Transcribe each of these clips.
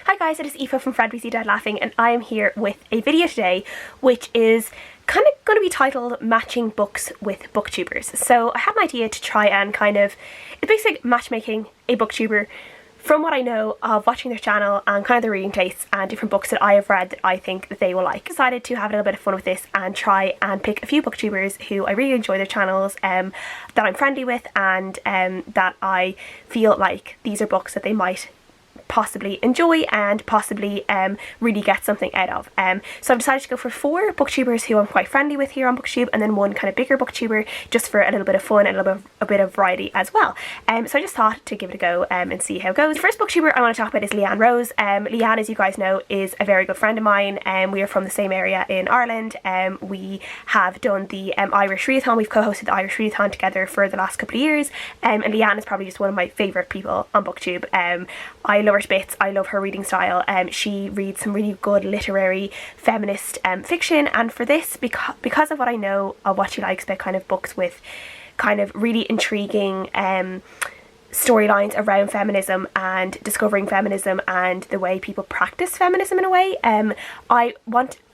Hi guys, it is Aoife from Fred We See Dead Laughing, and I am here with a video today which is kind of going to be titled Matching Books with Booktubers. So I had an idea to try and it's basically matchmaking a booktuber from what I know of watching their channel and kind of their reading tastes and different books that I have read that I think that they will like. I decided to have a little bit of fun with this and try and pick a few booktubers who I really enjoy their channels, that I'm friendly with, and that I feel like these are books that they might possibly enjoy and possibly really get something out of. So I've decided to go for 4 booktubers who I'm quite friendly with here on BookTube, and then one kind of bigger booktuber just for a little bit of fun and a bit of variety as well. So I just thought to give it a go and see how it goes. The first booktuber I want to talk about is Leanne Rose. Leanne, as you guys know, is a very good friend of mine. We are from the same area in Ireland. We have done the Irish Readathon. We've co-hosted the Irish Readathon together for the last couple of years, and Leanne is probably just one of my favourite people on BookTube. I love her to bits. I love her reading style. She reads some really good literary feminist fiction, and for this, because of what I know of what she likes about kind of books with kind of really intriguing storylines around feminism and discovering feminism and the way people practice feminism in a way,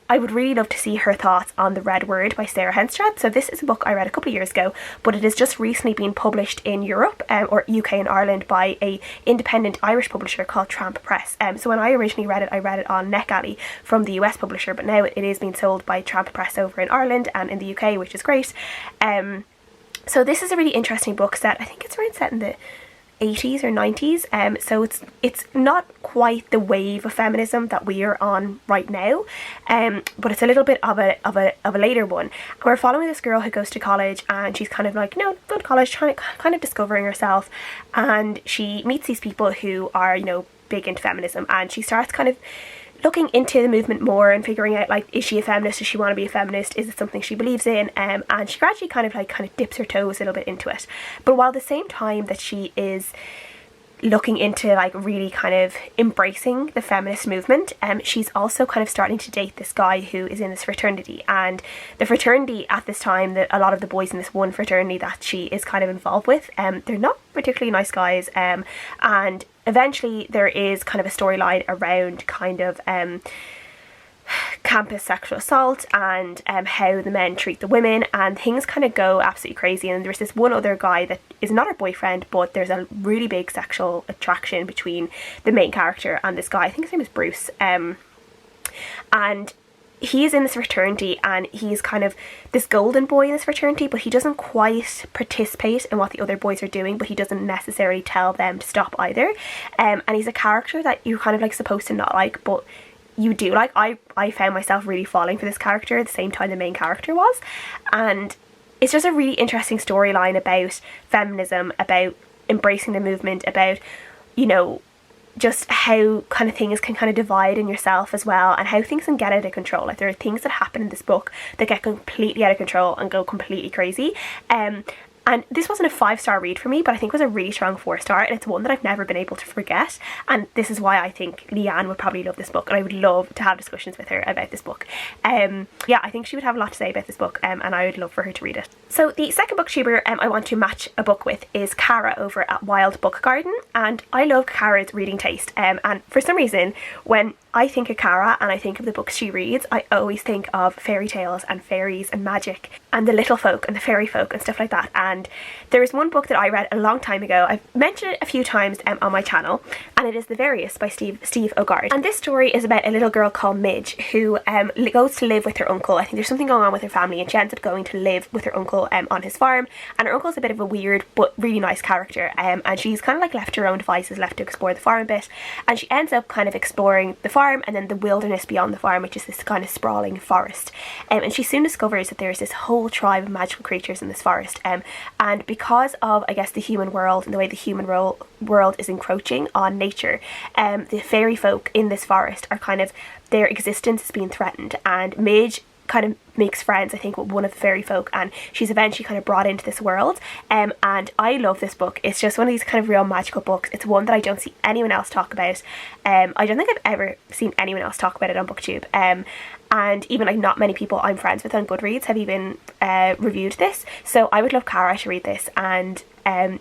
I would really love to see her thoughts on The Red Word by Sarah Henstrad. So this is a book I read a couple of years ago, but it has just recently been published in Europe, or UK and Ireland, by a independent Irish publisher called Tramp Press. So when I originally read it, I read it on NetGalley from the US publisher, but now it is being sold by Tramp Press over in Ireland and in the UK, which is great. So this is a really interesting book set. I think it's around set in the 80s or 90s, so it's not quite the wave of feminism that we are on right now, but it's a little bit of a later one. We're following this girl who goes to college, and she's kind of like, go to college, trying to kind of discovering herself, and she meets these people who are, big into feminism, and she starts kind of looking into the movement more and figuring out, like, is she a feminist? Does she want to be a feminist? Is it something she believes in? And she gradually kind of dips her toes a little bit into it. But while at the same time that she is looking into really kind of embracing the feminist movement, she's also kind of starting to date this guy who is in this fraternity, and the fraternity at this time, that a lot of the boys in this one fraternity that she is kind of involved with, they're not particularly nice guys, and eventually there is kind of a storyline around kind of campus sexual assault and how the men treat the women, and things kind of go absolutely crazy. And there's this one other guy that is not her boyfriend, but there's a really big sexual attraction between the main character and this guy. I think his name is Bruce, and he's in this fraternity, and he's kind of this golden boy in this fraternity, but he doesn't quite participate in what the other boys are doing, but he doesn't necessarily tell them to stop either. And he's a character that you're kind of supposed to not like, but you do like. I found myself really falling for this character at the same time the main character was, and it's just a really interesting storyline about feminism, about embracing the movement, about just how kind of things can kind of divide in yourself as well, and how things can get out of control. Like, there are things that happen in this book that get completely out of control and go completely crazy. And this wasn't a 5-star read for me, but I think it was a really strong 4-star, and it's one that I've never been able to forget. And this is why I think Leanne would probably love this book, and I would love to have discussions with her about this book. Yeah, I think she would have a lot to say about this book, and I would love for her to read it. So the second booktuber I want to match a book with is Cara over at Wild Book Garden, and I love Cara's reading taste. And for some reason, when I think of Cara and I think of the books she reads, I always think of fairy tales and fairies and magic and the little folk and the fairy folk and stuff like that. And there is one book that I read a long time ago. I've mentioned it a few times on my channel, and it is The Various by Steve Ogard. And this story is about a little girl called Midge who goes to live with her uncle. I think there's something going on with her family, and she ends up going to live with her uncle on his farm. And her uncle's a bit of a weird but really nice character, and she's kind of left to her own devices, left to explore the farm a bit, and she ends up kind of exploring the farm and then the wilderness beyond the farm, which is this kind of sprawling forest. And she soon discovers that there's this whole tribe of magical creatures in this forest, and because of, I guess, the human world and the way the human world is encroaching on nature, the fairy folk in this forest are kind of, their existence is being threatened, and Midge kind of makes friends, I think, with one of the fairy folk, and she's eventually kind of brought into this world. And I love this book. It's just one of these kind of real magical books. It's one that I don't see anyone else talk about. I don't think I've ever seen anyone else talk about it on BookTube. And even not many people I'm friends with on Goodreads have even reviewed this. So I would love Cara to read this and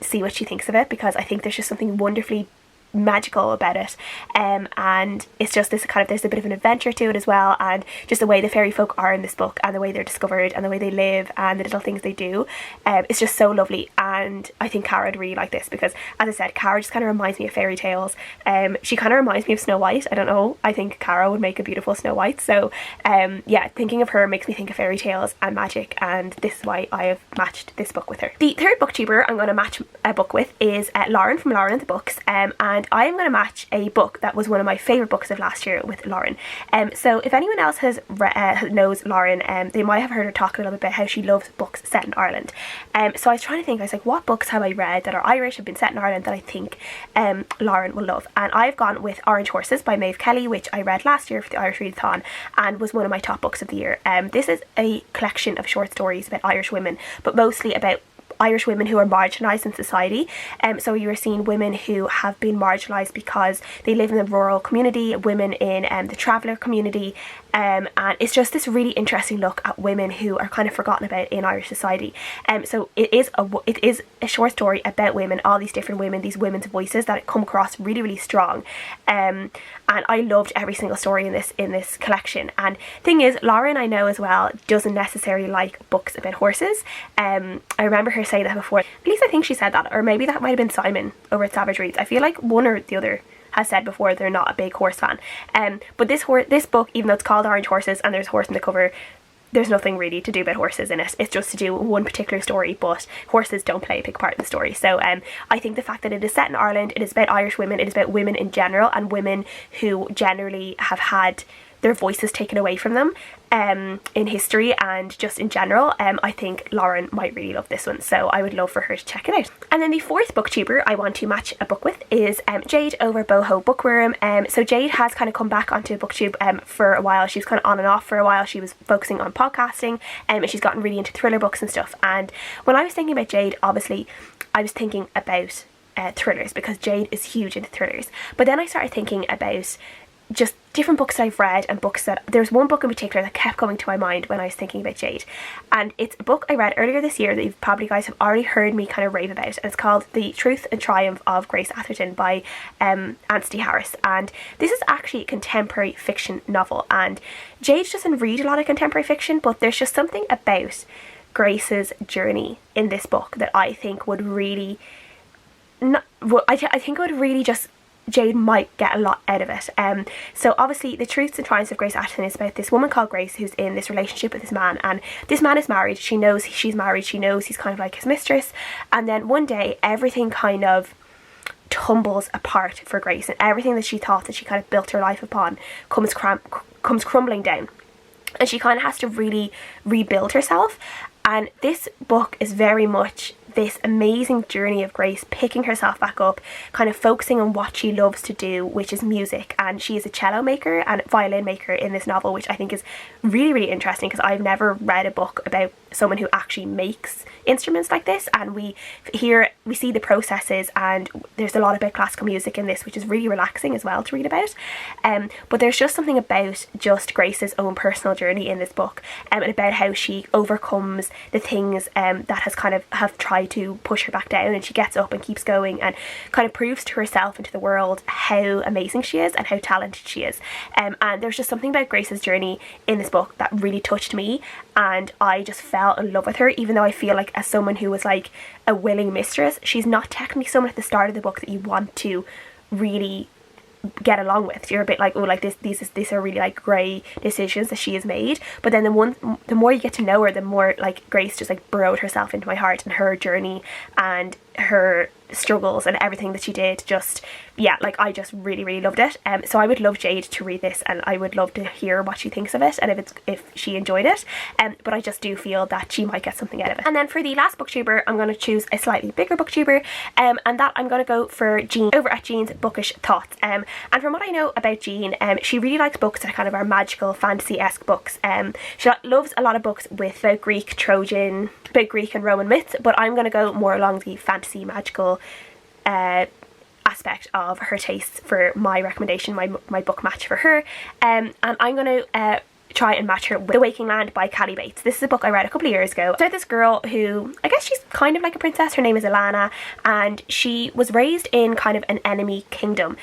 see what she thinks of it, because I think there's just something wonderfully magical about it, and it's just this kind of, there's a bit of an adventure to it as well, and just the way the fairy folk are in this book and the way they're discovered and the way they live and the little things they do, it's just so lovely. And I think Cara would really like this because, as I said, Cara just kind of reminds me of fairy tales. She kind of reminds me of Snow White. I don't know, I think Cara would make a beautiful Snow White. So yeah, thinking of her makes me think of fairy tales and magic, and this is why I have matched this book with her. The third booktuber I'm going to match a book with is Lauren from Lauren and the Books, and I am going to match a book that was one of my favourite books of last year with Lauren. So if anyone else knows Lauren, they might have heard her talk a little bit about how she loves books set in Ireland. So I was trying to think, I was like, what books have I read that are Irish, have been set in Ireland, that I think Lauren will love? And I've gone with Orange Horses by Maeve Kelly, which I read last year for the Irish Readathon and was one of my top books of the year. This is a collection of short stories about Irish women, but mostly about Irish women who are marginalised in society. So you were seeing women who have been marginalised because they live in the rural community, women in the traveller community, and it's just this really interesting look at women who are kind of forgotten about in Irish society. So it is a short story about women, all these different women, these women's voices that come across really, really strong. And I loved every single story in this collection. And thing is, Lauren, I know as well, doesn't necessarily like books about horses. I remember her saying that before. At least I think she said that, or maybe that might have been Simon over at Savage Reads. I feel like one or the other has said before they're not a big horse fan. But this book, even though it's called Orange Horses and there's a horse in the cover, there's nothing really to do about horses in it. It's just to do with one particular story, but horses don't play a big part in the story. So I think the fact that it is set in Ireland, it is about Irish women, it is about women in general, and women who generally have had their voices taken away from them in history and just in general. I think Lauren might really love this one, so I would love for her to check it out. And then the fourth booktuber I want to match a book with is Jade over Boho Bookworm. So Jade has kind of come back onto BookTube for a while. She was kind of on and off for a while. She was focusing on podcasting, and she's gotten really into thriller books and stuff. And when I was thinking about Jade, obviously I was thinking about thrillers, because Jade is huge into thrillers. But then I started thinking about just different books that I've read, and books that, there's one book in particular that kept coming to my mind when I was thinking about Jade, and it's a book I read earlier this year that you probably guys have already heard me kind of rave about, and it's called The Truth and Triumph of Grace Atherton by Anstey Harris. And this is actually a contemporary fiction novel, and Jade doesn't read a lot of contemporary fiction, but there's just something about Grace's journey in this book that I think would really I think it would really just, Jade might get a lot out of it. So obviously The Truths and Triumphs of Grace Atherton is about this woman called Grace who's in this relationship with this man, and this man is married. She knows she's married, she knows he's kind of like his mistress, and then one day everything kind of tumbles apart for Grace, and everything that she thought that she kind of built her life upon comes crumbling down, and she kind of has to really rebuild herself. And this book is very much this amazing journey of Grace picking herself back up, kind of focusing on what she loves to do, which is music. And she is a cello maker and violin maker in this novel, which I think is really, really interesting, because I've never read a book about someone who actually makes instruments like this. And we see the processes, and there's a lot about classical music in this, which is really relaxing as well to read about. But there's just something about just Grace's own personal journey in this book, and about how she overcomes the things that have tried to push her back down, and she gets up and keeps going and kind of proves to herself and to the world how amazing she is and how talented she is. And there's just something about Grace's journey in this book that really touched me, and I just fell in love with her, even though I feel like as someone who was like a willing mistress, she's not technically someone at the start of the book that you want to really get along with. You're a bit like, oh, like these are really like grey decisions that she has made. But then the more you get to know her, the more like Grace just like burrowed herself into my heart, and her journey and her struggles and everything that she did, just, yeah, like I just really, really loved it. So I would love Jade to read this, and I would love to hear what she thinks of it, and if she enjoyed it. But I just do feel that she might get something out of it. And then for the last booktuber, I'm going to choose a slightly bigger booktuber, and that I'm going to go for Jean over at Jean's Bookish Thoughts. And from what I know about Jean, she really likes books that kind of are magical, fantasy-esque books. She loves a lot of books with about Greek, Trojan, about Greek and Roman myths, but I'm going to go more along the fantasy, magical aspect of her tastes for my recommendation, my book match for her. And I'm going to try and match her with The Waking Land by Callie Bates. This is a book I read a couple of years ago. So this girl who, I guess she's kind of like a princess. Her name is Alana, and she was raised in kind of an enemy kingdom,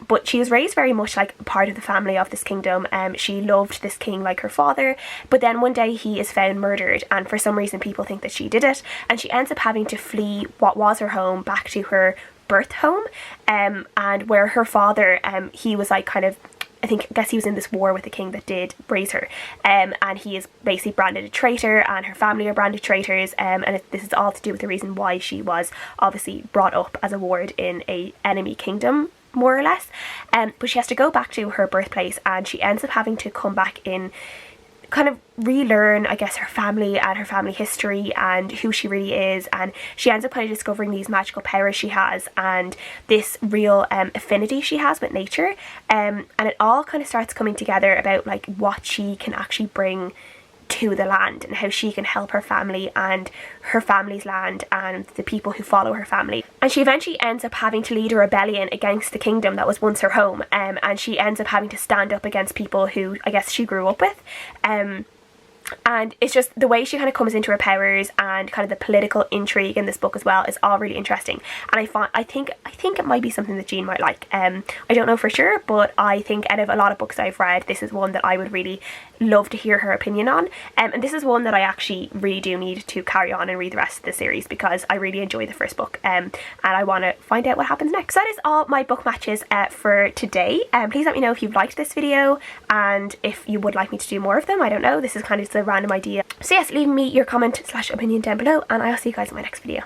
but she was raised very much like part of the family of this kingdom. She loved this king like her father, but then one day he is found murdered, and for some reason people think that she did it, and she ends up having to flee what was her home back to her birth home, and where her father, he was like kind of, I guess he was in this war with the king that did raise her, and he is basically branded a traitor, and her family are branded traitors, and this is all to do with the reason why she was obviously brought up as a ward in a enemy kingdom, more or less. But she has to go back to her birthplace, and she ends up having to come back in, kind of relearn, I guess, her family and her family history and who she really is, and she ends up kind of discovering these magical powers she has and this real affinity she has with nature, and it all kind of starts coming together about like what she can actually bring to the land and how she can help her family and her family's land and the people who follow her family. And she eventually ends up having to lead a rebellion against the kingdom that was once her home, and she ends up having to stand up against people who I guess she grew up with, and it's just the way she kind of comes into her powers and kind of the political intrigue in this book as well is all really interesting, and I think it might be something that Jean might like. I don't know for sure, but I think out of a lot of books I've read, this is one that I would really love to hear her opinion on, and this is one that I actually really do need to carry on and read the rest of the series because I really enjoyed the first book, and I want to find out what happens next. So that is all my book matches for today. Please let me know if you've liked this video and if you would like me to do more of them. I don't know, this is kind of just a random idea. So yes, leave me your comment / opinion down below, and I'll see you guys in my next video.